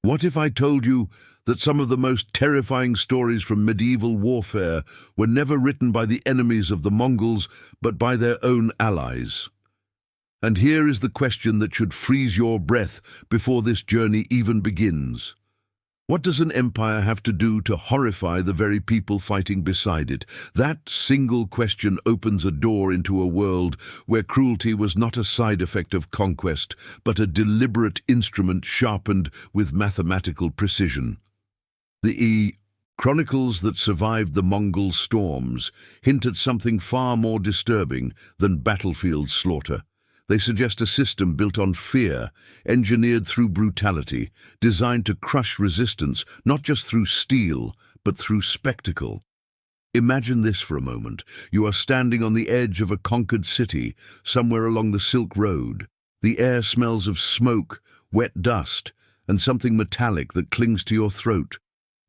What if I told you that some of the most terrifying stories from medieval warfare were never written by the enemies of the Mongols, but by their own allies? And here is the question that should freeze your breath before this journey even begins. What does an empire have to do to horrify the very people fighting beside it? That single question opens a door into a world where cruelty was not a side effect of conquest, but a deliberate instrument sharpened with mathematical precision. The chronicles that survived the Mongol storms hint at something far more disturbing than battlefield slaughter. They suggest a system built on fear, engineered through brutality, designed to crush resistance, not just through steel, but through spectacle. Imagine this for a moment. You are standing on the edge of a conquered city, somewhere along the Silk Road. The air smells of smoke, wet dust, and something metallic that clings to your throat.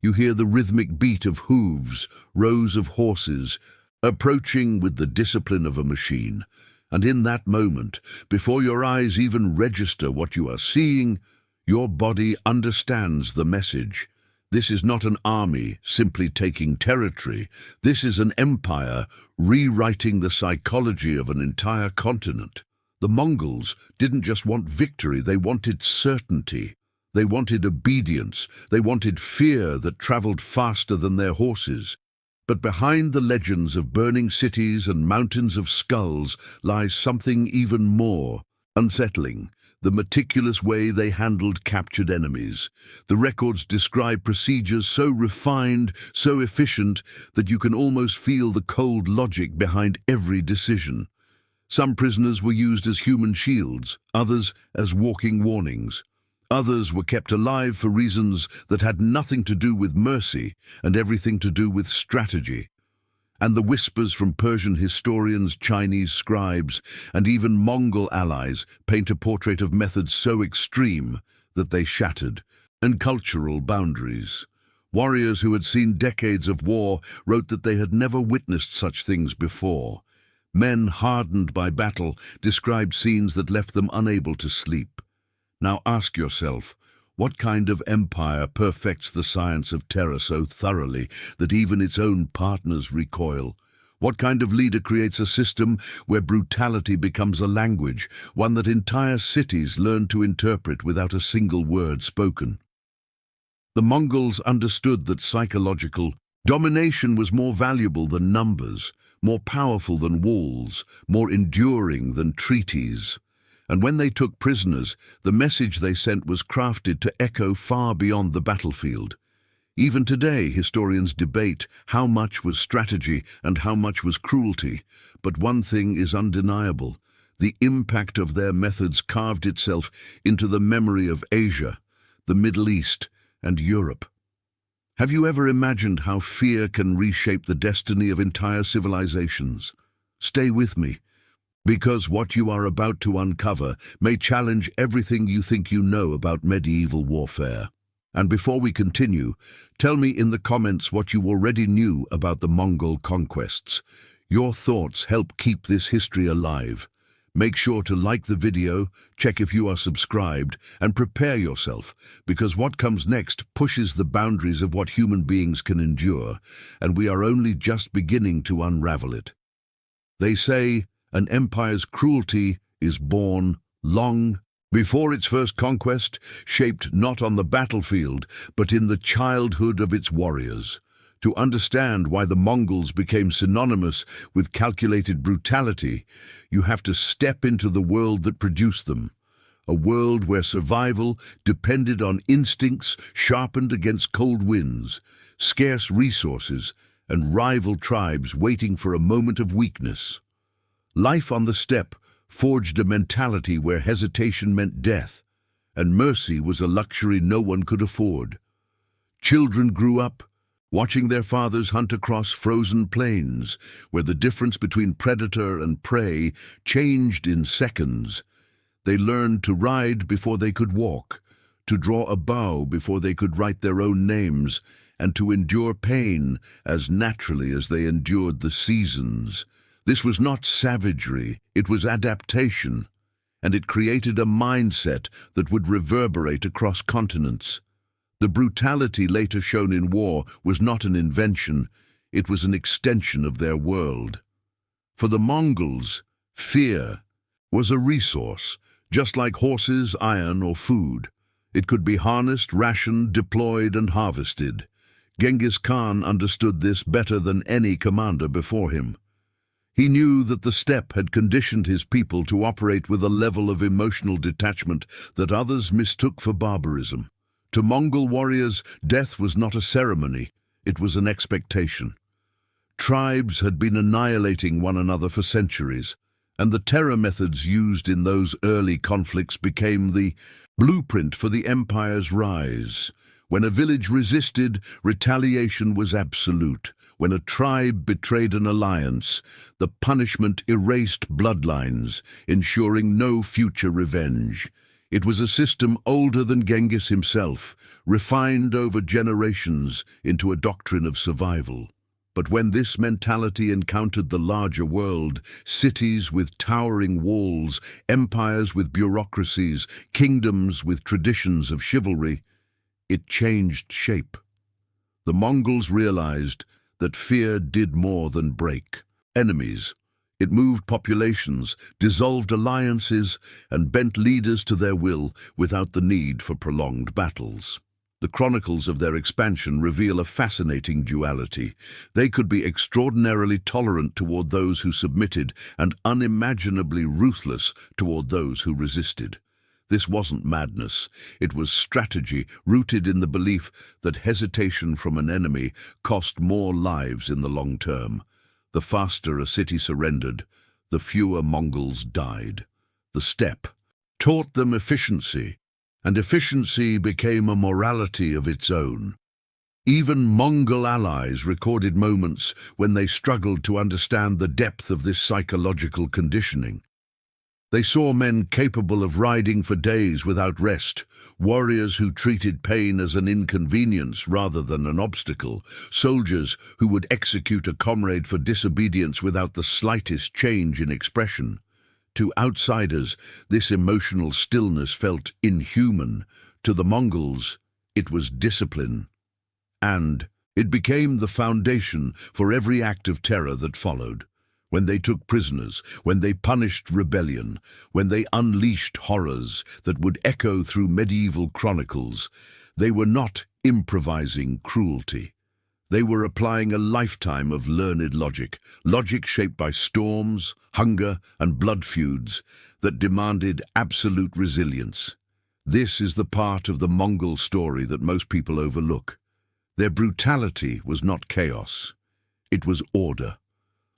You hear the rhythmic beat of hooves, rows of horses, approaching with the discipline of a machine. And in that moment, before your eyes even register what you are seeing, your body understands the message. This is not an army simply taking territory. This is an empire rewriting the psychology of an entire continent. The Mongols didn't just want victory, they wanted certainty. They wanted obedience. They wanted fear that traveled faster than their horses. But behind the legends of burning cities and mountains of skulls lies something even more unsettling: the meticulous way they handled captured enemies. The records describe procedures so refined, so efficient, that you can almost feel the cold logic behind every decision. Some prisoners were used as human shields, others as walking warnings. Others were kept alive for reasons that had nothing to do with mercy and everything to do with strategy. And the whispers from Persian historians, Chinese scribes, and even Mongol allies paint a portrait of methods so extreme that they shattered and cultural boundaries. Warriors who had seen decades of war wrote that they had never witnessed such things before. Men hardened by battle described scenes that left them unable to sleep. Now ask yourself, what kind of empire perfects the science of terror so thoroughly that even its own partners recoil? What kind of leader creates a system where brutality becomes a language, one that entire cities learn to interpret without a single word spoken? The Mongols understood that psychological domination was more valuable than numbers, more powerful than walls, more enduring than treaties. And when they took prisoners, the message they sent was crafted to echo far beyond the battlefield. Even today, historians debate how much was strategy and how much was cruelty. But one thing is undeniable: the impact of their methods carved itself into the memory of Asia, the Middle East, and Europe. Have you ever imagined how fear can reshape the destiny of entire civilizations? Stay with me, because what you are about to uncover may challenge everything you think you know about medieval warfare. And before we continue, tell me in the comments what you already knew about the Mongol conquests. Your thoughts help keep this history alive. Make sure to like the video, check if you are subscribed, and prepare yourself, because what comes next pushes the boundaries of what human beings can endure, and we are only just beginning to unravel it. They say an empire's cruelty is born long before its first conquest, shaped not on the battlefield, but in the childhood of its warriors. To understand why the Mongols became synonymous with calculated brutality, you have to step into the world that produced them. A world where survival depended on instincts sharpened against cold winds, scarce resources, and rival tribes waiting for a moment of weakness. Life on the steppe forged a mentality where hesitation meant death, and mercy was a luxury no one could afford. Children grew up watching their fathers hunt across frozen plains, where the difference between predator and prey changed in seconds. They learned to ride before they could walk, to draw a bow before they could write their own names, and to endure pain as naturally as they endured the seasons. This was not savagery, it was adaptation, and it created a mindset that would reverberate across continents. The brutality later shown in war was not an invention, it was an extension of their world. For the Mongols, fear was a resource, just like horses, iron, or food. It could be harnessed, rationed, deployed, and harvested. Genghis Khan understood this better than any commander before him. He knew that the steppe had conditioned his people to operate with a level of emotional detachment that others mistook for barbarism. To Mongol warriors, death was not a ceremony, it was an expectation. Tribes had been annihilating one another for centuries, and the terror methods used in those early conflicts became the blueprint for the empire's rise. When a village resisted, retaliation was absolute. When a tribe betrayed an alliance, the punishment erased bloodlines, ensuring no future revenge. It was a system older than Genghis himself, refined over generations into a doctrine of survival. But when this mentality encountered the larger world, cities with towering walls, empires with bureaucracies, kingdoms with traditions of chivalry, it changed shape. The Mongols realized that fear did more than break enemies. It moved populations, dissolved alliances, and bent leaders to their will without the need for prolonged battles. The chronicles of their expansion reveal a fascinating duality. They could be extraordinarily tolerant toward those who submitted and unimaginably ruthless toward those who resisted. This wasn't madness, it was strategy rooted in the belief that hesitation from an enemy cost more lives in the long term. The faster a city surrendered, the fewer Mongols died. The steppe taught them efficiency, and efficiency became a morality of its own. Even Mongol allies recorded moments when they struggled to understand the depth of this psychological conditioning. They saw men capable of riding for days without rest, warriors who treated pain as an inconvenience rather than an obstacle, soldiers who would execute a comrade for disobedience without the slightest change in expression. To outsiders, this emotional stillness felt inhuman. To the Mongols, it was discipline. And it became the foundation for every act of terror that followed. When they took prisoners, when they punished rebellion, when they unleashed horrors that would echo through medieval chronicles, they were not improvising cruelty. They were applying a lifetime of learned logic, logic shaped by storms, hunger, and blood feuds that demanded absolute resilience. This is the part of the Mongol story that most people overlook. Their brutality was not chaos, it was order.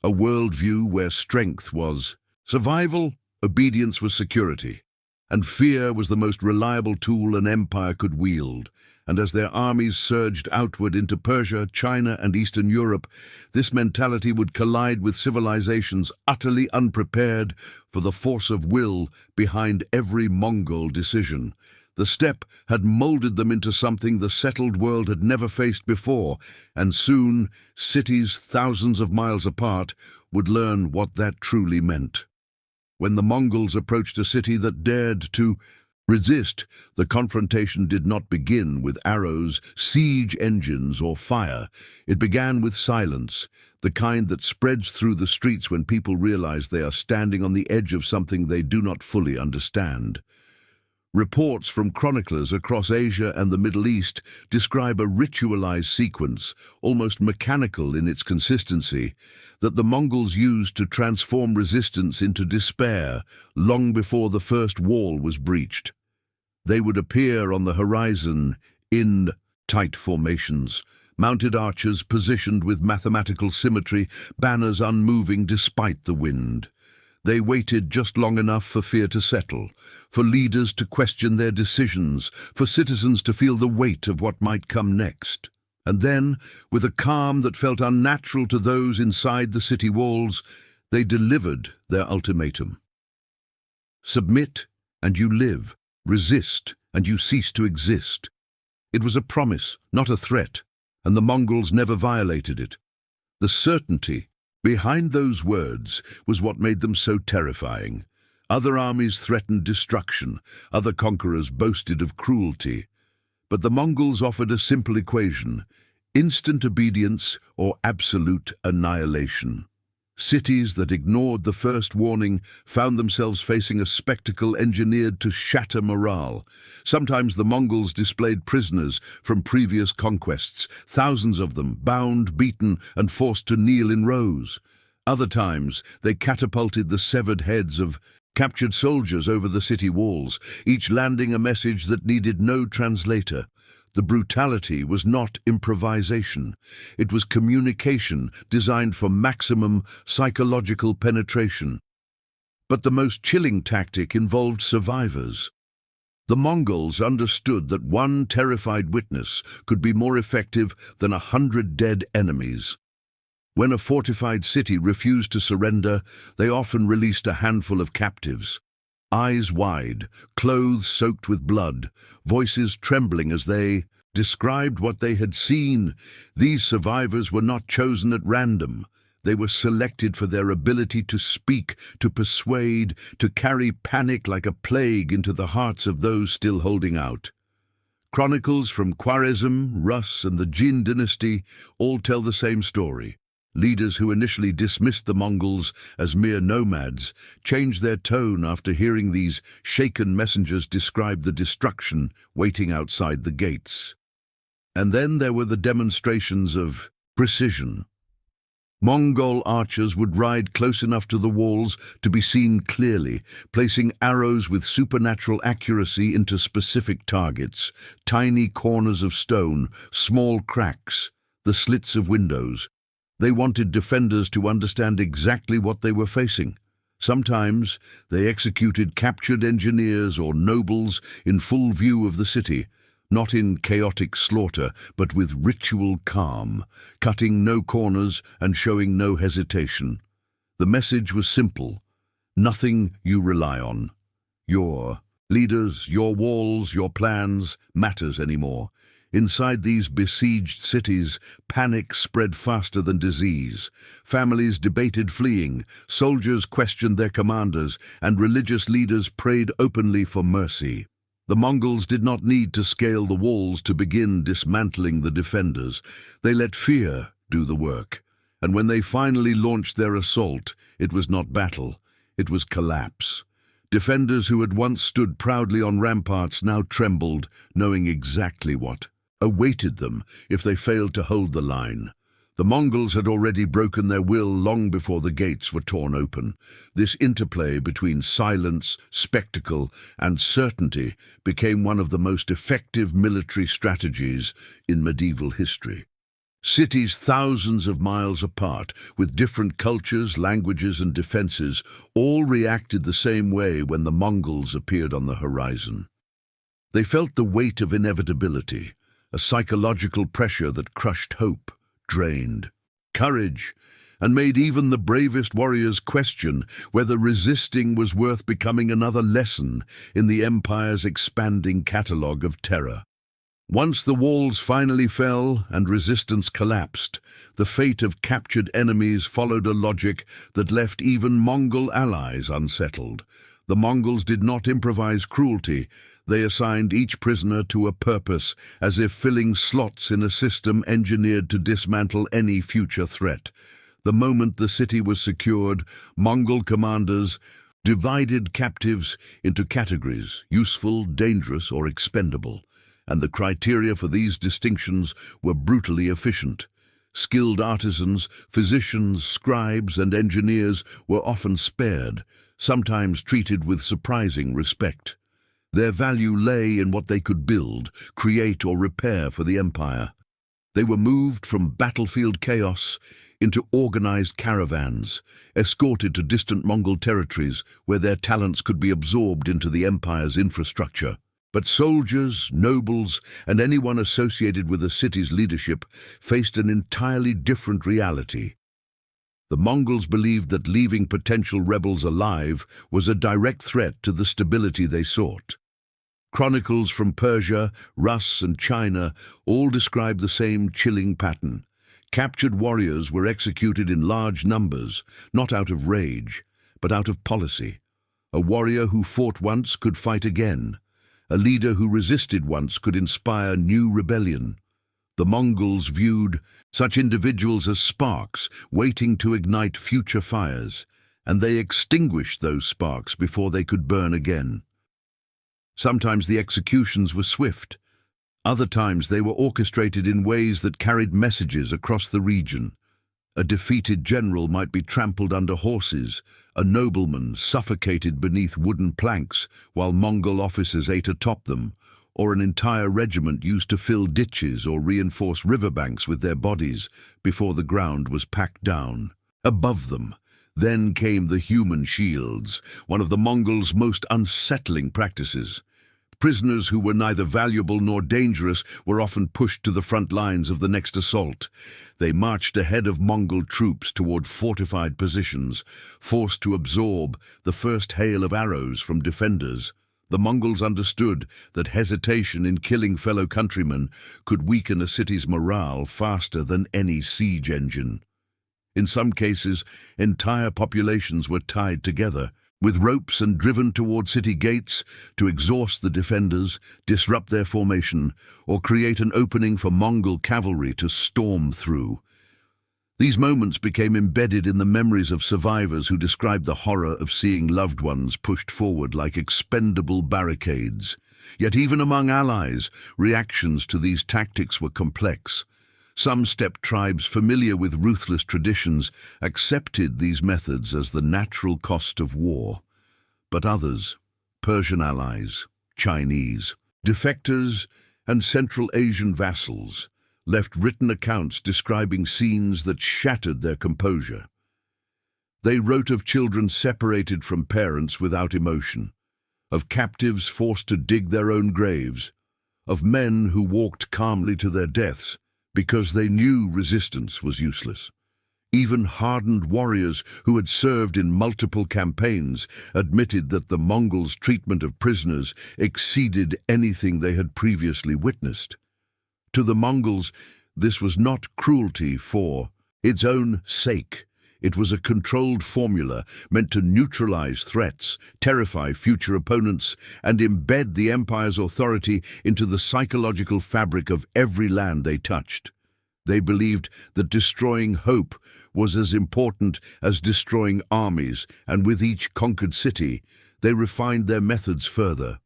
A worldview where strength was survival, obedience was security, and fear was the most reliable tool an empire could wield. And as their armies surged outward into Persia, China, and Eastern Europe, this mentality would collide with civilizations utterly unprepared for the force of will behind every Mongol decision. The steppe had molded them into something the settled world had never faced before, and soon cities thousands of miles apart would learn what that truly meant. When the Mongols approached a city that dared to resist, the confrontation did not begin with arrows, siege engines, or fire. It began with silence, the kind that spreads through the streets when people realize they are standing on the edge of something they do not fully understand. Reports from chroniclers across Asia and the Middle East describe a ritualized sequence, almost mechanical in its consistency, that the Mongols used to transform resistance into despair long before the first wall was breached. They would appear on the horizon in tight formations, mounted archers positioned with mathematical symmetry, banners unmoving despite the wind. They waited just long enough for fear to settle, for leaders to question their decisions, for citizens to feel the weight of what might come next. And then, with a calm that felt unnatural to those inside the city walls, they delivered their ultimatum. Submit, and you live. Resist, and you cease to exist. It was a promise, not a threat, and the Mongols never violated it. The certainty behind those words was what made them so terrifying. Other armies threatened destruction, other conquerors boasted of cruelty. But the Mongols offered a simple equation: instant obedience or absolute annihilation. Cities that ignored the first warning found themselves facing a spectacle engineered to shatter morale. Sometimes the Mongols displayed prisoners from previous conquests, thousands of them, bound, beaten, and forced to kneel in rows. Other times, they catapulted the severed heads of captured soldiers over the city walls, each landing a message that needed no translator. The brutality was not improvisation. It was communication designed for maximum psychological penetration. But the most chilling tactic involved survivors. The Mongols understood that one terrified witness could be more effective than 100 dead enemies. When a fortified city refused to surrender, they often released a handful of captives. Eyes wide, clothes soaked with blood, voices trembling as they described what they had seen. These survivors were not chosen at random. They were selected for their ability to speak, to persuade, to carry panic like a plague into the hearts of those still holding out. Chronicles from Khwarezm, Rus, and the Jin dynasty all tell the same story. Leaders who initially dismissed the Mongols as mere nomads changed their tone after hearing these shaken messengers describe the destruction waiting outside the gates. And then there were the demonstrations of precision. Mongol archers would ride close enough to the walls to be seen clearly, placing arrows with supernatural accuracy into specific targets: tiny corners of stone, small cracks, the slits of windows. They wanted defenders to understand exactly what they were facing. Sometimes they executed captured engineers or nobles in full view of the city, not in chaotic slaughter, but with ritual calm, cutting no corners and showing no hesitation. The message was simple: nothing you rely on, your leaders, your walls, your plans, matters anymore. Inside these besieged cities, panic spread faster than disease. Families debated fleeing, soldiers questioned their commanders, and religious leaders prayed openly for mercy. The Mongols did not need to scale the walls to begin dismantling the defenders. They let fear do the work. And when they finally launched their assault, it was not battle, it was collapse. Defenders who had once stood proudly on ramparts now trembled, knowing exactly what awaited them if they failed to hold the line. The Mongols had already broken their will long before the gates were torn open. This interplay between silence, spectacle, and certainty became one of the most effective military strategies in medieval history. Cities thousands of miles apart, with different cultures, languages, and defenses, all reacted the same way when the Mongols appeared on the horizon. They felt the weight of inevitability, a psychological pressure that crushed hope, drained courage, and made even the bravest warriors question whether resisting was worth becoming another lesson in the empire's expanding catalogue of terror. Once the walls finally fell and resistance collapsed, the fate of captured enemies followed a logic that left even Mongol allies unsettled. The Mongols did not improvise cruelty. They assigned each prisoner to a purpose, as if filling slots in a system engineered to dismantle any future threat. The moment the city was secured, Mongol commanders divided captives into categories: useful, dangerous, or expendable. And the criteria for these distinctions were brutally efficient. Skilled artisans, physicians, scribes, and engineers were often spared, sometimes treated with surprising respect. Their value lay in what they could build, create, or repair for the empire. They were moved from battlefield chaos into organized caravans, escorted to distant Mongol territories where their talents could be absorbed into the empire's infrastructure. But soldiers, nobles, and anyone associated with a city's leadership faced an entirely different reality. The Mongols believed that leaving potential rebels alive was a direct threat to the stability they sought. Chronicles from Persia, Rus, and China all describe the same chilling pattern. Captured warriors were executed in large numbers, not out of rage, but out of policy. A warrior who fought once could fight again. A leader who resisted once could inspire new rebellion. The Mongols viewed such individuals as sparks waiting to ignite future fires, and they extinguished those sparks before they could burn again. Sometimes the executions were swift. Other times they were orchestrated in ways that carried messages across the region. A defeated general might be trampled under horses, a nobleman suffocated beneath wooden planks while Mongol officers ate atop them, or an entire regiment used to fill ditches or reinforce riverbanks with their bodies before the ground was packed down. Above them, then came the human shields, one of the Mongols' most unsettling practices. Prisoners who were neither valuable nor dangerous were often pushed to the front lines of the next assault. They marched ahead of Mongol troops toward fortified positions, forced to absorb the first hail of arrows from defenders. The Mongols understood that hesitation in killing fellow countrymen could weaken a city's morale faster than any siege engine. In some cases, entire populations were tied together with ropes and driven toward city gates to exhaust the defenders, disrupt their formation, or create an opening for Mongol cavalry to storm through. These moments became embedded in the memories of survivors who described the horror of seeing loved ones pushed forward like expendable barricades. Yet even among allies, reactions to these tactics were complex. Some steppe tribes familiar with ruthless traditions accepted these methods as the natural cost of war. But others, Persian allies, Chinese, defectors, and Central Asian vassals, left written accounts describing scenes that shattered their composure. They wrote of children separated from parents without emotion, of captives forced to dig their own graves, of men who walked calmly to their deaths because they knew resistance was useless. Even hardened warriors who had served in multiple campaigns admitted that the Mongols' treatment of prisoners exceeded anything they had previously witnessed. To the Mongols, this was not cruelty for its own sake. It was a controlled formula meant to neutralize threats, terrify future opponents, and embed the empire's authority into the psychological fabric of every land they touched. They believed that destroying hope was as important as destroying armies, and with each conquered city, they refined their methods further.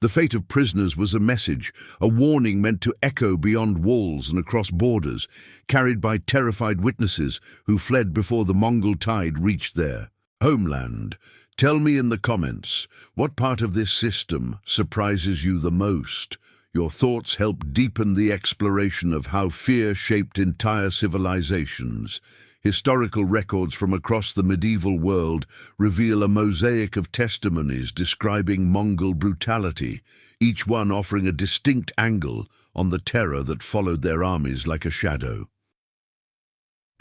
The fate of prisoners was a message, a warning meant to echo beyond walls and across borders, carried by terrified witnesses who fled before the Mongol tide reached their homeland. Tell me in the comments, what part of this system surprises you the most? Your thoughts help deepen the exploration of how fear shaped entire civilizations. Historical records from across the medieval world reveal a mosaic of testimonies describing Mongol brutality, each one offering a distinct angle on the terror that followed their armies like a shadow.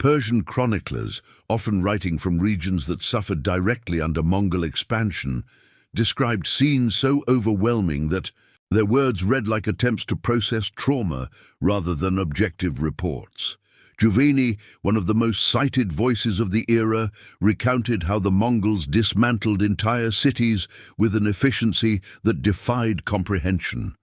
Persian chroniclers, often writing from regions that suffered directly under Mongol expansion, described scenes so overwhelming that their words read like attempts to process trauma rather than objective reports. Juvayni, one of the most cited voices of the era, recounted how the Mongols dismantled entire cities with an efficiency that defied comprehension.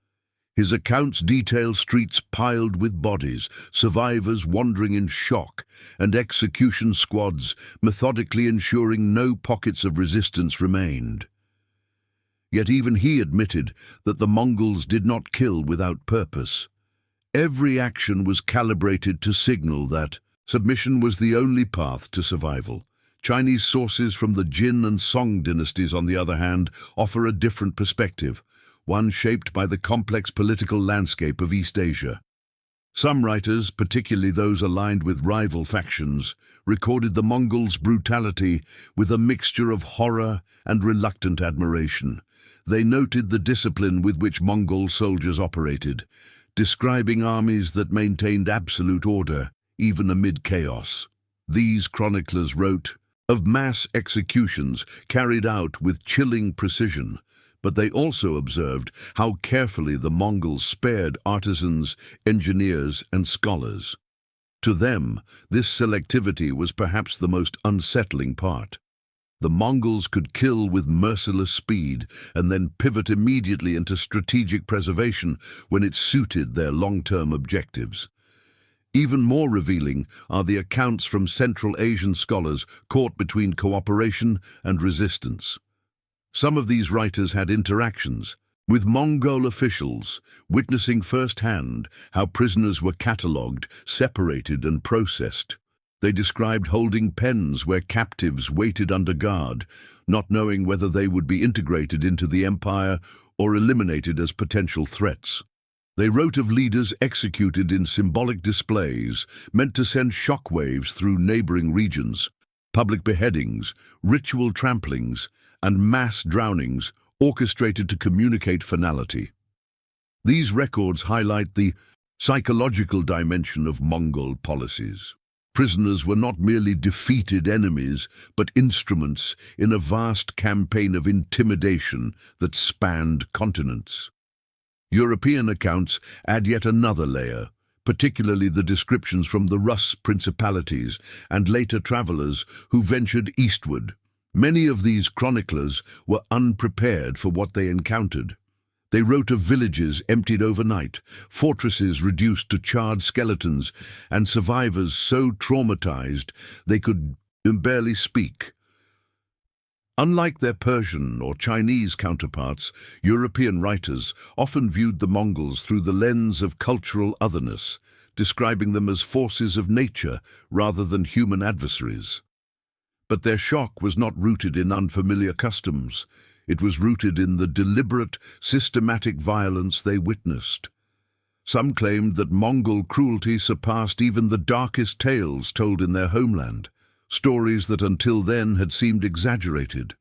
His accounts detail streets piled with bodies, survivors wandering in shock, and execution squads methodically ensuring no pockets of resistance remained. Yet even he admitted that the Mongols did not kill without purpose. Every action was calibrated to signal that submission was the only path to survival. Chinese sources from the Jin and Song dynasties, on the other hand, offer a different perspective, one shaped by the complex political landscape of East Asia. Some writers, particularly those aligned with rival factions, recorded the Mongols' brutality with a mixture of horror and reluctant admiration. They noted the discipline with which Mongol soldiers operated, describing armies that maintained absolute order, even amid chaos. These chroniclers wrote of mass executions carried out with chilling precision, but they also observed how carefully the Mongols spared artisans, engineers, and scholars. To them, this selectivity was perhaps the most unsettling part. The Mongols could kill with merciless speed and then pivot immediately into strategic preservation when it suited their long-term objectives. Even more revealing are the accounts from Central Asian scholars caught between cooperation and resistance. Some of these writers had interactions with Mongol officials, witnessing firsthand how prisoners were catalogued, separated and processed. They described holding pens where captives waited under guard, not knowing whether they would be integrated into the empire or eliminated as potential threats. They wrote of leaders executed in symbolic displays meant to send shockwaves through neighboring regions, public beheadings, ritual tramplings, and mass drownings orchestrated to communicate finality. These records highlight the psychological dimension of Mongol policies. Prisoners were not merely defeated enemies, but instruments in a vast campaign of intimidation that spanned continents. European accounts add yet another layer, particularly the descriptions from the Rus principalities and later travelers who ventured eastward. Many of these chroniclers were unprepared for what they encountered. They wrote of villages emptied overnight, fortresses reduced to charred skeletons, and survivors so traumatized they could barely speak. Unlike their Persian or Chinese counterparts, European writers often viewed the Mongols through the lens of cultural otherness, describing them as forces of nature rather than human adversaries. But their shock was not rooted in unfamiliar customs. It was rooted in the deliberate, systematic violence they witnessed. Some claimed that Mongol cruelty surpassed even the darkest tales told in their homeland, stories that until then had seemed exaggerated.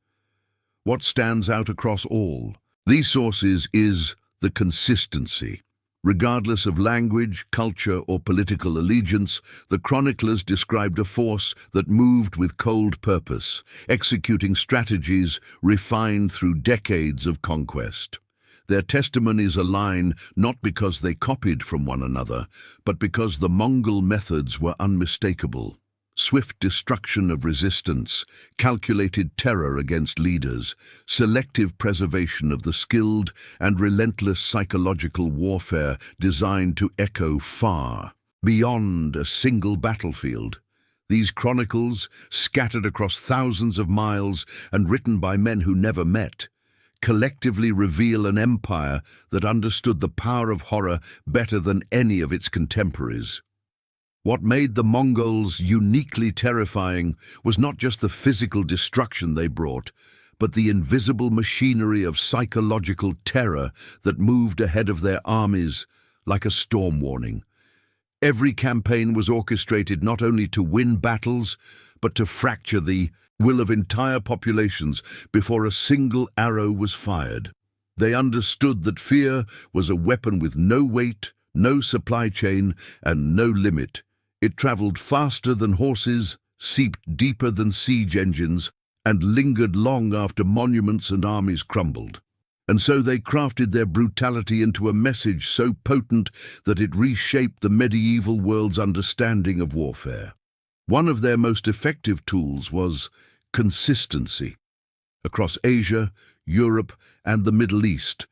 What stands out across all these sources is the consistency. Regardless of language, culture, or political allegiance, the chroniclers described a force that moved with cold purpose, executing strategies refined through decades of conquest. Their testimonies align not because they copied from one another, but because the Mongol methods were unmistakable. Swift destruction of resistance, calculated terror against leaders, selective preservation of the skilled, and relentless psychological warfare designed to echo far beyond a single battlefield. These chronicles, scattered across thousands of miles and written by men who never met, collectively reveal an empire that understood the power of horror better than any of its contemporaries. What made the Mongols uniquely terrifying was not just the physical destruction they brought, but the invisible machinery of psychological terror that moved ahead of their armies like a storm warning. Every campaign was orchestrated not only to win battles, but to fracture the will of entire populations before a single arrow was fired. They understood that fear was a weapon with no weight, no supply chain, and no limit. It traveled faster than horses, seeped deeper than siege engines, and lingered long after monuments and armies crumbled. And so they crafted their brutality into a message so potent that it reshaped the medieval world's understanding of warfare. One of their most effective tools was consistency. Across Asia, Europe, and the Middle East,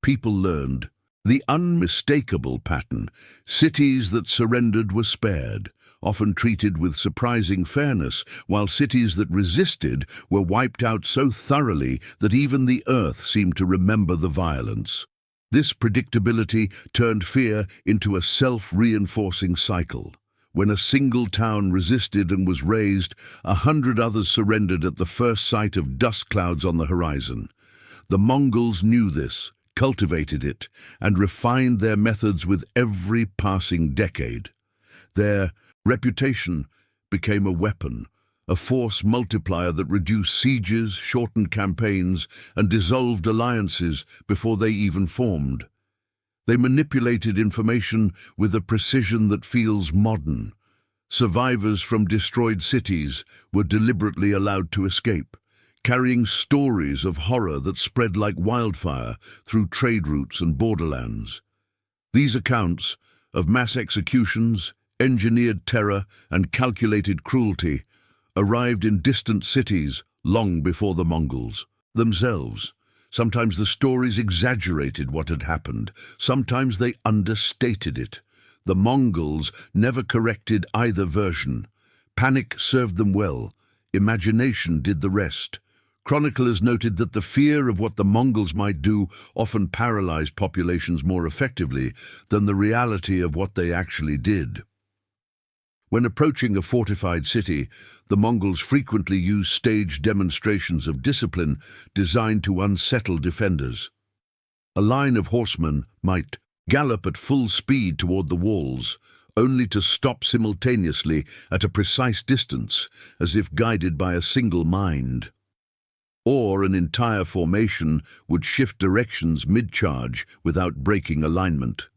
people learned the unmistakable pattern. Cities that surrendered were spared, often treated with surprising fairness, while cities that resisted were wiped out so thoroughly that even the earth seemed to remember the violence. This predictability turned fear into a self-reinforcing cycle. When a single town resisted and was razed, 100 others surrendered at the first sight of dust clouds on the horizon. The Mongols knew this, cultivated it, and refined their methods with every passing decade. Their reputation became a weapon, a force multiplier that reduced sieges, shortened campaigns, and dissolved alliances before they even formed. They manipulated information with a precision that feels modern. Survivors from destroyed cities were deliberately allowed to escape, carrying stories of horror that spread like wildfire through trade routes and borderlands. These accounts of mass executions, engineered terror, and calculated cruelty arrived in distant cities long before the Mongols themselves. Sometimes the stories exaggerated what had happened, sometimes they understated it. The Mongols never corrected either version. Panic served them well, imagination did the rest. Chroniclers noted that the fear of what the Mongols might do often paralyzed populations more effectively than the reality of what they actually did. When approaching a fortified city, the Mongols frequently used staged demonstrations of discipline designed to unsettle defenders. A line of horsemen might gallop at full speed toward the walls, only to stop simultaneously at a precise distance, as if guided by a single mind. Or an entire formation would shift directions mid-charge without breaking alignment.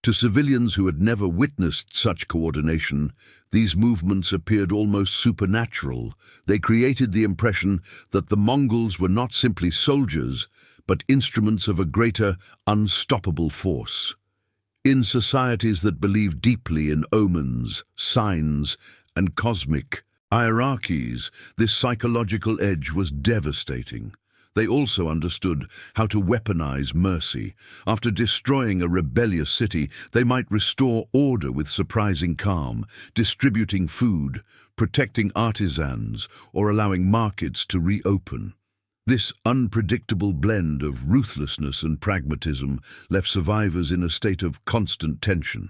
To civilians who had never witnessed such coordination, these movements appeared almost supernatural. They created the impression that the Mongols were not simply soldiers, but instruments of a greater, unstoppable force. In societies that believed deeply in omens, signs, and cosmic hierarchies, this psychological edge was devastating. They also understood how to weaponize mercy. After destroying a rebellious city, they might restore order with surprising calm, distributing food, protecting artisans, or allowing markets to reopen. This unpredictable blend of ruthlessness and pragmatism left survivors in a state of constant tension.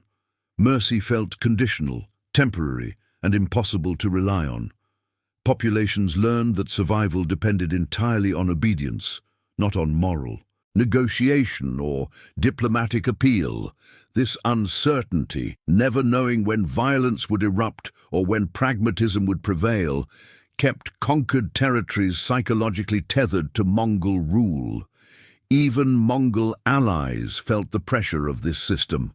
Mercy felt conditional, temporary, and impossible to rely on. Populations learned that survival depended entirely on obedience, not on moral negotiation or diplomatic appeal. This uncertainty, never knowing when violence would erupt or when pragmatism would prevail, kept conquered territories psychologically tethered to Mongol rule. Even Mongol allies felt the pressure of this system.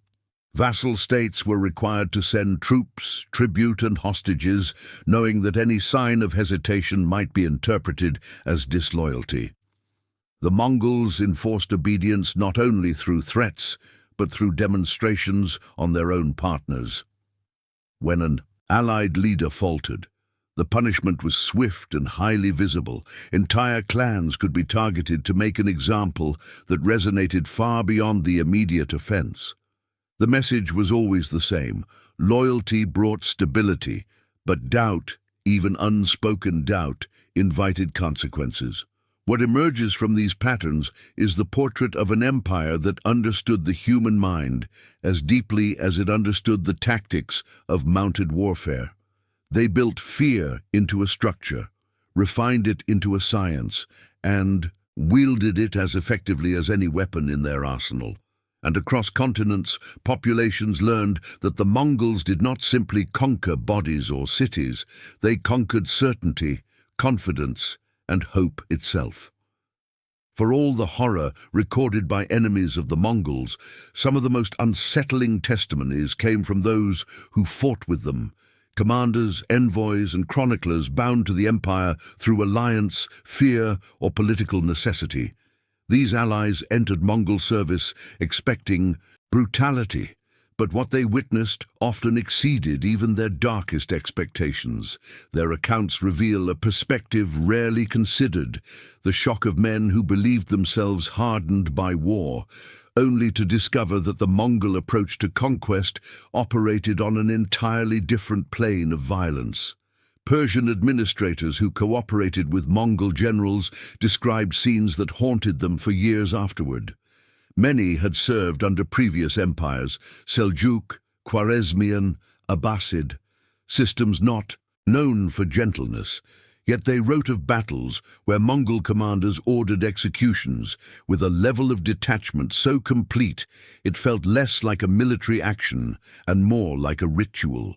Vassal states were required to send troops, tribute, and hostages, knowing that any sign of hesitation might be interpreted as disloyalty. The Mongols enforced obedience not only through threats, but through demonstrations on their own partners. When an allied leader faltered, the punishment was swift and highly visible. Entire clans could be targeted to make an example that resonated far beyond the immediate offense. The message was always the same. Loyalty brought stability, but doubt, even unspoken doubt, invited consequences. What emerges from these patterns is the portrait of an empire that understood the human mind as deeply as it understood the tactics of mounted warfare. They built fear into a structure, refined it into a science, and wielded it as effectively as any weapon in their arsenal. And across continents, populations learned that the Mongols did not simply conquer bodies or cities, they conquered certainty, confidence, and hope itself. For all the horror recorded by enemies of the Mongols, some of the most unsettling testimonies came from those who fought with them. Commanders, envoys, and chroniclers bound to the empire through alliance, fear, or political necessity. These allies entered Mongol service expecting brutality, but what they witnessed often exceeded even their darkest expectations. Their accounts reveal a perspective rarely considered, the shock of men who believed themselves hardened by war, only to discover that the Mongol approach to conquest operated on an entirely different plane of violence. Persian administrators who cooperated with Mongol generals described scenes that haunted them for years afterward. Many had served under previous empires, Seljuk, Khwarezmian, Abbasid, systems not known for gentleness, yet they wrote of battles where Mongol commanders ordered executions with a level of detachment so complete it felt less like a military action and more like a ritual.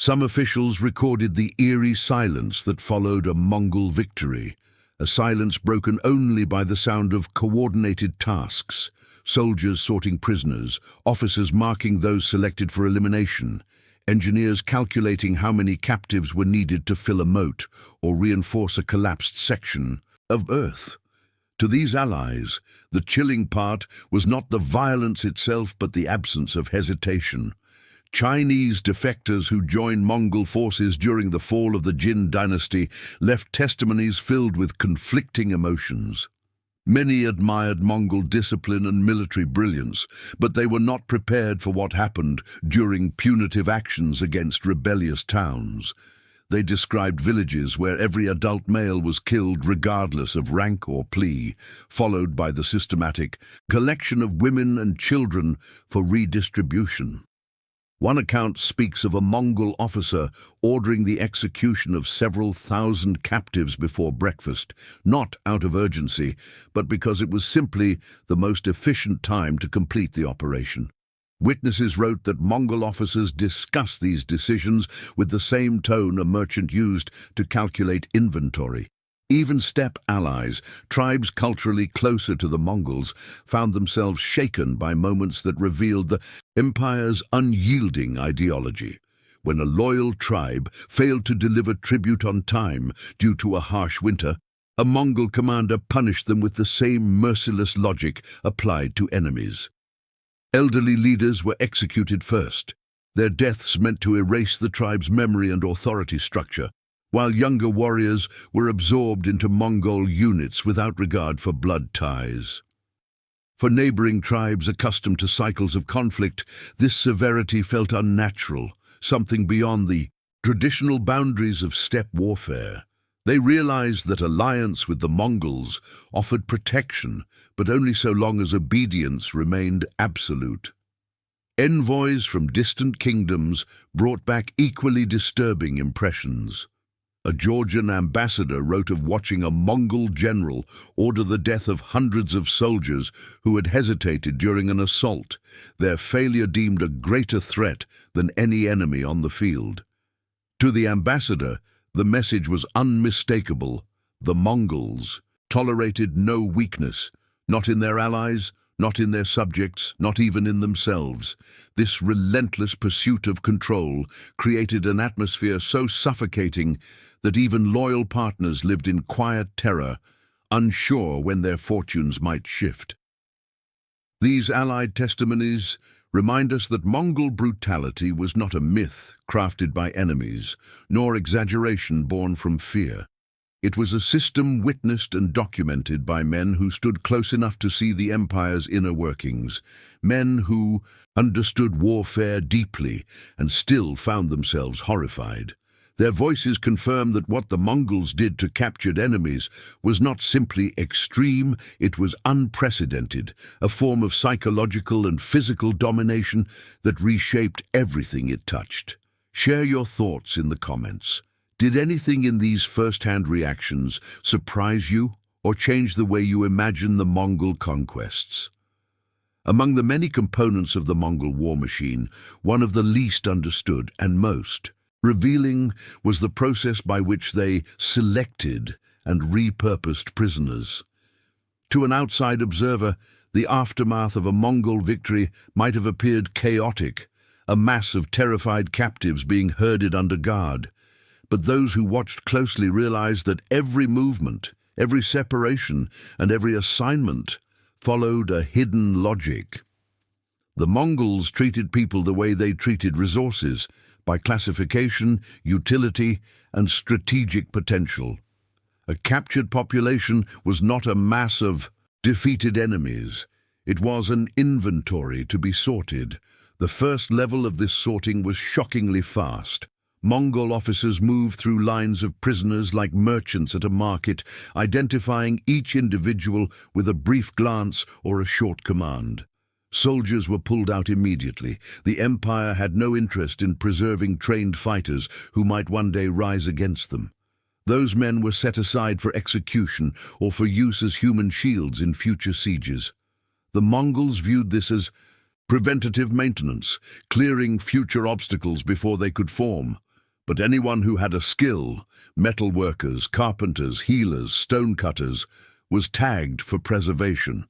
Some officials recorded the eerie silence that followed a Mongol victory, a silence broken only by the sound of coordinated tasks, soldiers sorting prisoners, officers marking those selected for elimination, engineers calculating how many captives were needed to fill a moat or reinforce a collapsed section of Earth. To these allies, the chilling part was not the violence itself but the absence of hesitation. Chinese defectors who joined Mongol forces during the fall of the Jin dynasty left testimonies filled with conflicting emotions. Many admired Mongol discipline and military brilliance, but they were not prepared for what happened during punitive actions against rebellious towns. They described villages where every adult male was killed regardless of rank or plea, followed by the systematic collection of women and children for redistribution. One account speaks of a Mongol officer ordering the execution of several thousand captives before breakfast, not out of urgency, but because it was simply the most efficient time to complete the operation. Witnesses wrote that Mongol officers discussed these decisions with the same tone a merchant used to calculate inventory. Even steppe allies, tribes culturally closer to the Mongols, found themselves shaken by moments that revealed the empire's unyielding ideology. When a loyal tribe failed to deliver tribute on time due to a harsh winter, a Mongol commander punished them with the same merciless logic applied to enemies. Elderly leaders were executed first. Their deaths meant to erase the tribe's memory and authority structure, while younger warriors were absorbed into Mongol units without regard for blood ties. For neighboring tribes accustomed to cycles of conflict, this severity felt unnatural, something beyond the traditional boundaries of steppe warfare. They realized that alliance with the Mongols offered protection, but only so long as obedience remained absolute. Envoys from distant kingdoms brought back equally disturbing impressions. A Georgian ambassador wrote of watching a Mongol general order the death of hundreds of soldiers who had hesitated during an assault, their failure deemed a greater threat than any enemy on the field. To the ambassador, the message was unmistakable. The Mongols tolerated no weakness, not in their allies, not in their subjects, not even in themselves. This relentless pursuit of control created an atmosphere so suffocating that even loyal partners lived in quiet terror, unsure when their fortunes might shift. These allied testimonies remind us that Mongol brutality was not a myth crafted by enemies, nor exaggeration born from fear. It was a system witnessed and documented by men who stood close enough to see the empire's inner workings, men who understood warfare deeply and still found themselves horrified. Their voices confirm that what the Mongols did to captured enemies was not simply extreme, it was unprecedented, a form of psychological and physical domination that reshaped everything it touched. Share your thoughts in the comments. Did anything in these first-hand reactions surprise you or change the way you imagine the Mongol conquests? Among the many components of the Mongol war machine, one of the least understood and most revealing was the process by which they selected and repurposed prisoners. To an outside observer, the aftermath of a Mongol victory might have appeared chaotic, a mass of terrified captives being herded under guard. But those who watched closely realized that every movement, every separation, and every assignment followed a hidden logic. The Mongols treated people the way they treated resources, by classification, utility, and strategic potential. A captured population was not a mass of defeated enemies. It was an inventory to be sorted. The first level of this sorting was shockingly fast. Mongol officers moved through lines of prisoners like merchants at a market, identifying each individual with a brief glance or a short command. Soldiers were pulled out immediately. The empire had no interest in preserving trained fighters who might one day rise against them. Those men were set aside for execution or for use as human shields in future sieges. The Mongols viewed this as preventative maintenance, clearing future obstacles before they could form. But anyone who had a skill, metal workers, carpenters, healers, stonecutters, was tagged for preservation.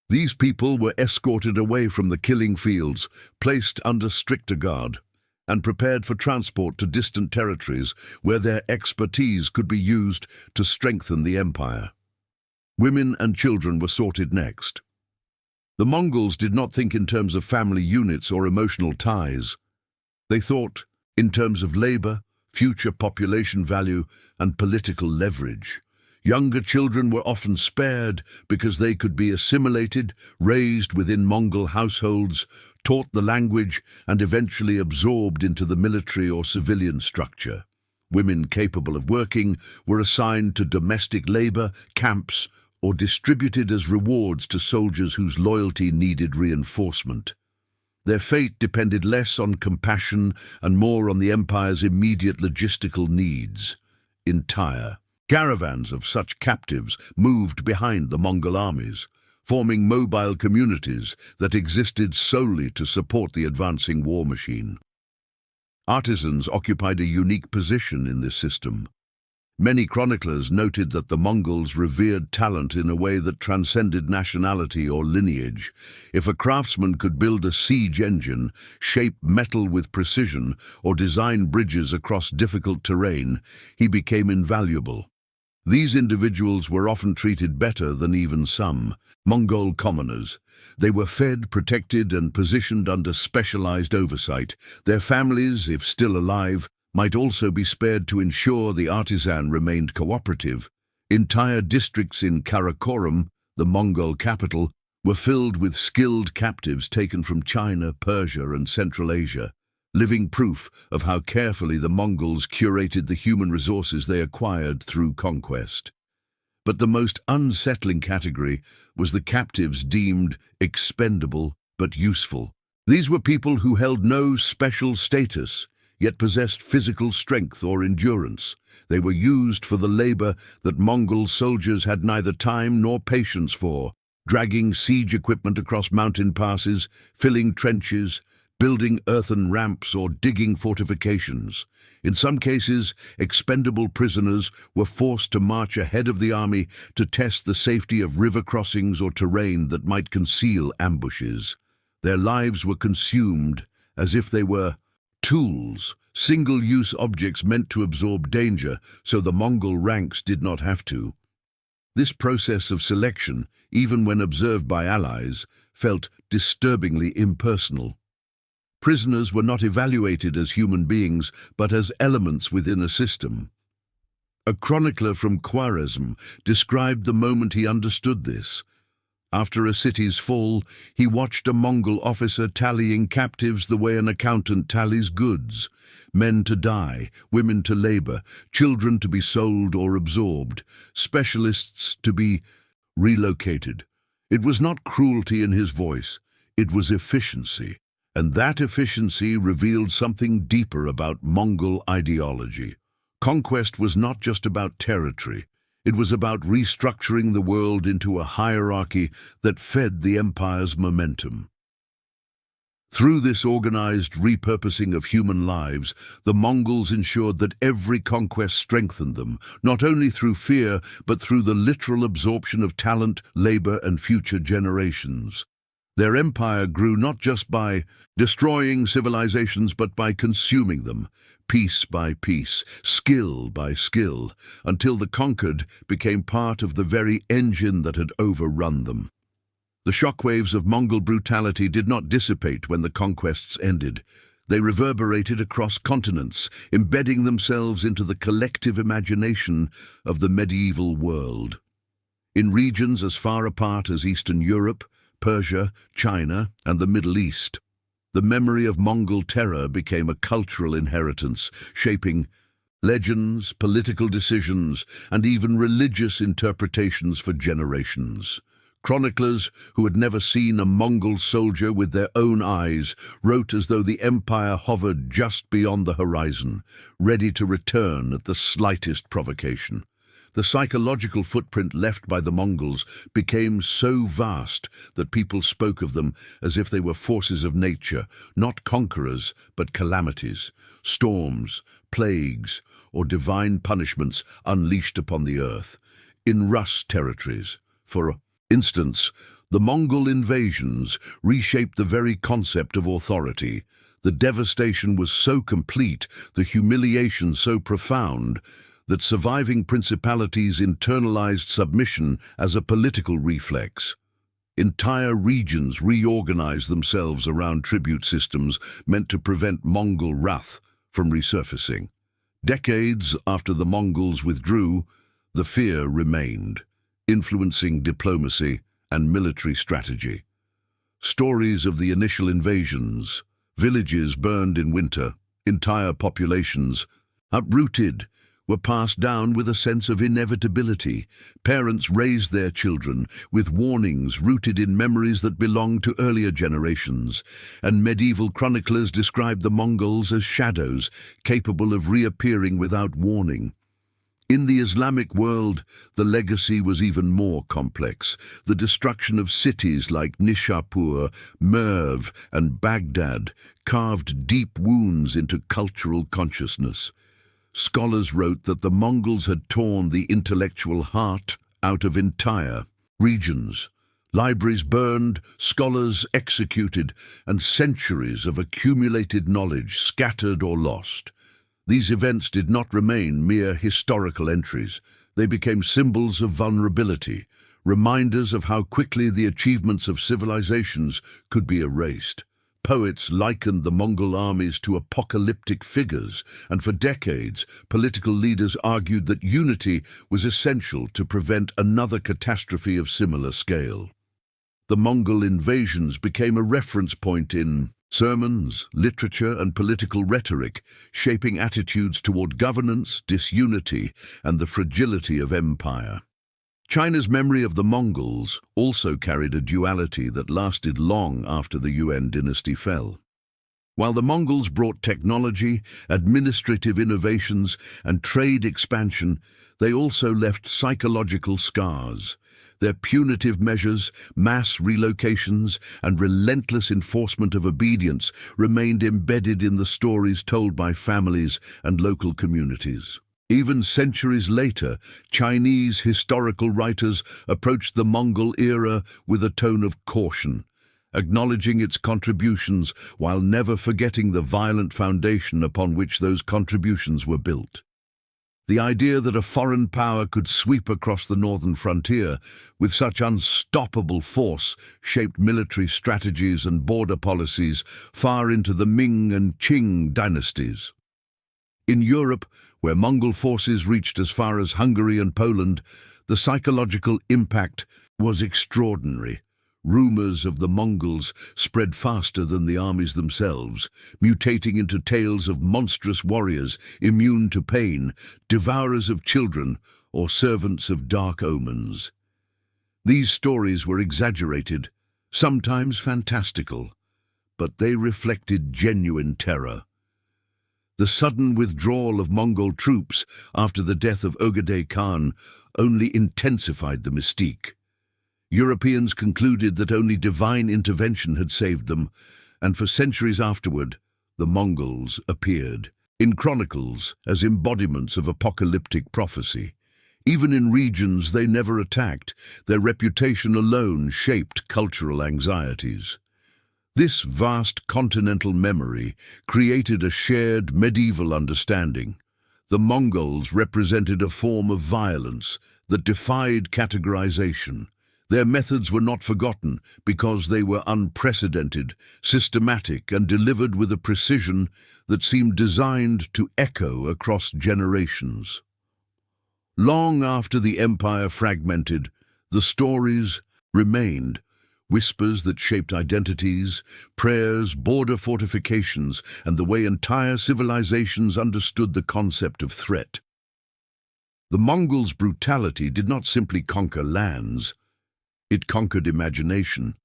These people were escorted away from the killing fields, placed under stricter guard, and prepared for transport to distant territories where their expertise could be used to strengthen the empire. Women and children were sorted next. The Mongols did not think in terms of family units or emotional ties. They thought in terms of labor, future population value, and political leverage. Younger children were often spared because they could be assimilated, raised within Mongol households, taught the language, and eventually absorbed into the military or civilian structure. Women capable of working were assigned to domestic labor, camps, or distributed as rewards to soldiers whose loyalty needed reinforcement. Their fate depended less on compassion and more on the empire's immediate logistical needs. Entire caravans of such captives moved behind the Mongol armies, forming mobile communities that existed solely to support the advancing war machine. Artisans occupied a unique position in this system. Many chroniclers noted that the Mongols revered talent in a way that transcended nationality or lineage. If a craftsman could build a siege engine, shape metal with precision, or design bridges across difficult terrain, he became invaluable. These individuals were often treated better than even some Mongol commoners. They were fed, protected, and positioned under specialized oversight. Their families, if still alive, might also be spared to ensure the artisan remained cooperative. Entire districts in Karakoram, the Mongol capital, were filled with skilled captives taken from China, Persia, and Central Asia, living proof of how carefully the Mongols curated the human resources they acquired through conquest. But the most unsettling category was the captives deemed expendable but useful. These were people who held no special status, yet possessed physical strength or endurance. They were used for the labor that Mongol soldiers had neither time nor patience for, dragging siege equipment across mountain passes, filling trenches, building earthen ramps, or digging fortifications. In some cases, expendable prisoners were forced to march ahead of the army to test the safety of river crossings or terrain that might conceal ambushes. Their lives were consumed as if they were tools, single-use objects meant to absorb danger so the Mongol ranks did not have to. This process of selection, even when observed by allies, felt disturbingly impersonal. Prisoners were not evaluated as human beings, but as elements within a system. A chronicler from Khwarezm described the moment he understood this. After a city's fall, he watched a Mongol officer tallying captives the way an accountant tallies goods. Men to die, women to labor, children to be sold or absorbed, specialists to be relocated. It was not cruelty in his voice, it was efficiency. And that efficiency revealed something deeper about Mongol ideology. Conquest was not just about territory. It was about restructuring the world into a hierarchy that fed the empire's momentum. Through this organized repurposing of human lives, the Mongols ensured that every conquest strengthened them, not only through fear, but through the literal absorption of talent, labor, and future generations. Their empire grew not just by destroying civilizations, but by consuming them, piece by piece, skill by skill, until the conquered became part of the very engine that had overrun them. The shockwaves of Mongol brutality did not dissipate when the conquests ended. They reverberated across continents, embedding themselves into the collective imagination of the medieval world. In regions as far apart as Eastern Europe, Persia, China, and the Middle East, the memory of Mongol terror became a cultural inheritance, shaping legends, political decisions, and even religious interpretations for generations. Chroniclers who had never seen a Mongol soldier with their own eyes wrote as though the empire hovered just beyond the horizon, ready to return at the slightest provocation. The psychological footprint left by the Mongols became so vast that people spoke of them as if they were forces of nature, not conquerors, but calamities, storms, plagues, or divine punishments unleashed upon the earth. In Rus territories, for instance, the Mongol invasions reshaped the very concept of authority. The devastation was so complete, the humiliation so profound, that surviving principalities internalized submission as a political reflex. Entire regions reorganized themselves around tribute systems meant to prevent Mongol wrath from resurfacing. Decades after the Mongols withdrew, the fear remained, influencing diplomacy and military strategy. Stories of the initial invasions, villages burned in winter, entire populations uprooted, were passed down with a sense of inevitability. Parents raised their children with warnings rooted in memories that belonged to earlier generations, and medieval chroniclers described the Mongols as shadows capable of reappearing without warning. In the Islamic world, the legacy was even more complex. The destruction of cities like Nishapur, Merv, and Baghdad carved deep wounds into cultural consciousness. Scholars wrote that the Mongols had torn the intellectual heart out of entire regions. Libraries burned, scholars executed, and centuries of accumulated knowledge scattered or lost. These events did not remain mere historical entries. They became symbols of vulnerability, reminders of how quickly the achievements of civilizations could be erased. Poets likened the Mongol armies to apocalyptic figures, and for decades, political leaders argued that unity was essential to prevent another catastrophe of similar scale. The Mongol invasions became a reference point in sermons, literature, and political rhetoric, shaping attitudes toward governance, disunity, and the fragility of empire. China's memory of the Mongols also carried a duality that lasted long after the Yuan dynasty fell. While the Mongols brought technology, administrative innovations, and trade expansion, they also left psychological scars. Their punitive measures, mass relocations, and relentless enforcement of obedience remained embedded in the stories told by families and local communities. Even centuries later, Chinese historical writers approached the Mongol era with a tone of caution, acknowledging its contributions while never forgetting the violent foundation upon which those contributions were built. The idea that a foreign power could sweep across the northern frontier with such unstoppable force shaped military strategies and border policies far into the Ming and Qing dynasties. In Europe, where Mongol forces reached as far as Hungary and Poland, the psychological impact was extraordinary. Rumors of the Mongols spread faster than the armies themselves, mutating into tales of monstrous warriors immune to pain, devourers of children, or servants of dark omens. These stories were exaggerated, sometimes fantastical, but they reflected genuine terror. The sudden withdrawal of Mongol troops after the death of Ögedei Khan only intensified the mystique. Europeans concluded that only divine intervention had saved them, and for centuries afterward, the Mongols appeared in chronicles as embodiments of apocalyptic prophecy. Even in regions they never attacked, their reputation alone shaped cultural anxieties. This vast continental memory created a shared medieval understanding. The Mongols represented a form of violence that defied categorization. Their methods were not forgotten because they were unprecedented, systematic, and delivered with a precision that seemed designed to echo across generations. Long after the empire fragmented, the stories remained, whispers that shaped identities, prayers, border fortifications, and the way entire civilizations understood the concept of threat. The Mongols' brutality did not simply conquer lands. It conquered imagination,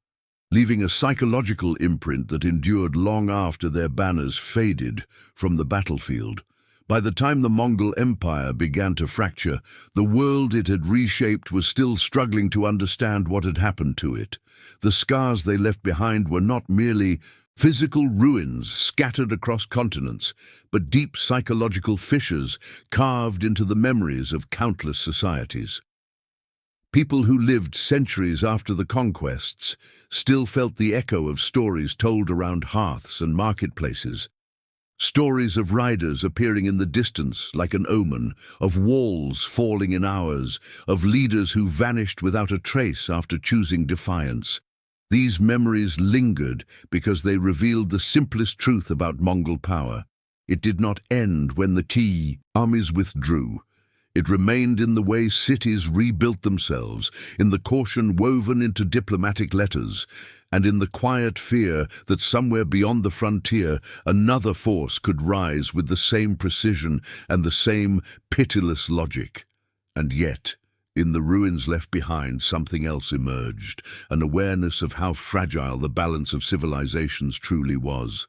leaving a psychological imprint that endured long after their banners faded from the battlefield. By the time the Mongol Empire began to fracture, the world it had reshaped was still struggling to understand what had happened to it. The scars they left behind were not merely physical ruins scattered across continents, but deep psychological fissures carved into the memories of countless societies. People who lived centuries after the conquests still felt the echo of stories told around hearths and marketplaces. Stories of riders appearing in the distance like an omen, of walls falling in hours, of leaders who vanished without a trace after choosing defiance. These memories lingered because they revealed the simplest truth about Mongol power. It did not end when the armies withdrew. It remained in the way cities rebuilt themselves, in the caution woven into diplomatic letters, and in the quiet fear that somewhere beyond the frontier another force could rise with the same precision and the same pitiless logic. And yet, in the ruins left behind, something else emerged, an awareness of how fragile the balance of civilizations truly was.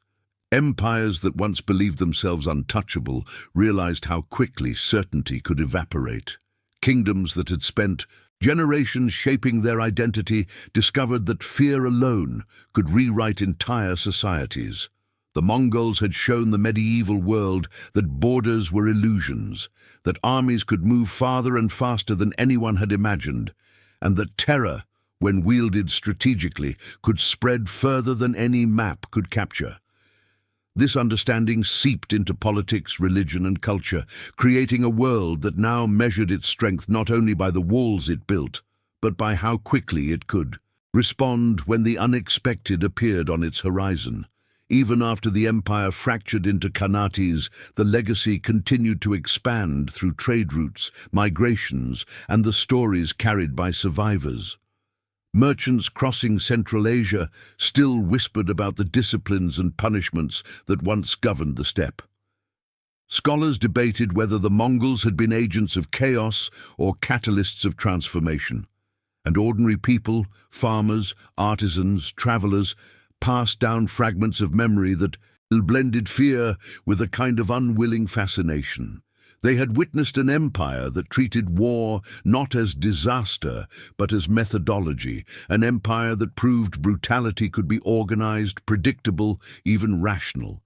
Empires that once believed themselves untouchable realized how quickly certainty could evaporate. Kingdoms that had spent generations shaping their identity discovered that fear alone could rewrite entire societies. The Mongols had shown the medieval world that borders were illusions, that armies could move farther and faster than anyone had imagined, and that terror, when wielded strategically, could spread further than any map could capture. This understanding seeped into politics, religion, and culture, creating a world that now measured its strength not only by the walls it built, but by how quickly it could respond when the unexpected appeared on its horizon. Even after the empire fractured into khanates, the legacy continued to expand through trade routes, migrations, and the stories carried by survivors. Merchants crossing Central Asia still whispered about the disciplines and punishments that once governed the steppe. Scholars debated whether the Mongols had been agents of chaos or catalysts of transformation. And ordinary people, farmers, artisans, travelers, passed down fragments of memory that blended fear with a kind of unwilling fascination. They had witnessed an empire that treated war not as disaster, but as methodology, an empire that proved brutality could be organized, predictable, even rational.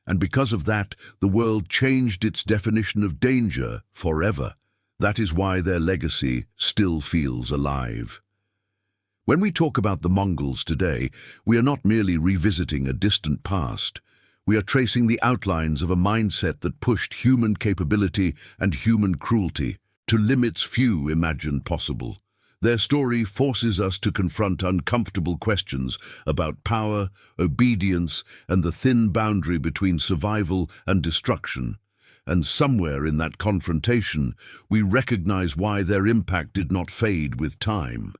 And because of that, the world changed its definition of danger forever. That is why their legacy still feels alive. When we talk about the Mongols today, we are not merely revisiting a distant past. We are tracing the outlines of a mindset that pushed human capability and human cruelty to limits few imagined possible. Their story forces us to confront uncomfortable questions about power, obedience, and the thin boundary between survival and destruction. And somewhere in that confrontation, we recognize why their impact did not fade with time.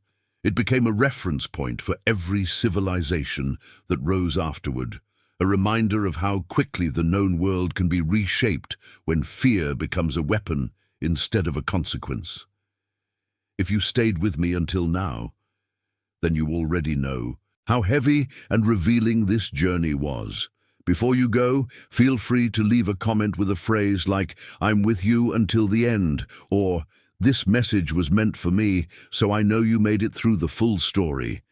It became a reference point for every civilization that rose afterward. A reminder of how quickly the known world can be reshaped when fear becomes a weapon instead of a consequence. If you stayed with me until now, then you already know how heavy and revealing this journey was. Before you go, feel free to leave a comment with a phrase like, "I'm with you until the end," or "This message was meant for me, so I know you made it through the full story."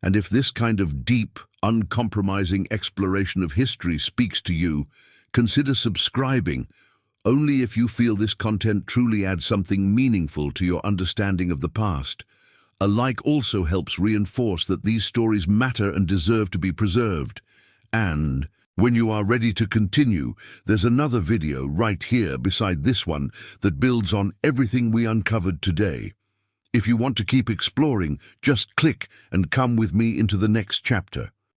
And if this kind of deep, uncompromising exploration of history speaks to you, consider subscribing. Only if you feel this content truly adds something meaningful to your understanding of the past. A like also helps reinforce that these stories matter and deserve to be preserved. And when you are ready to continue, there's another video right here beside this one that builds on everything we uncovered today. If you want to keep exploring, just click and come with me into the next chapter.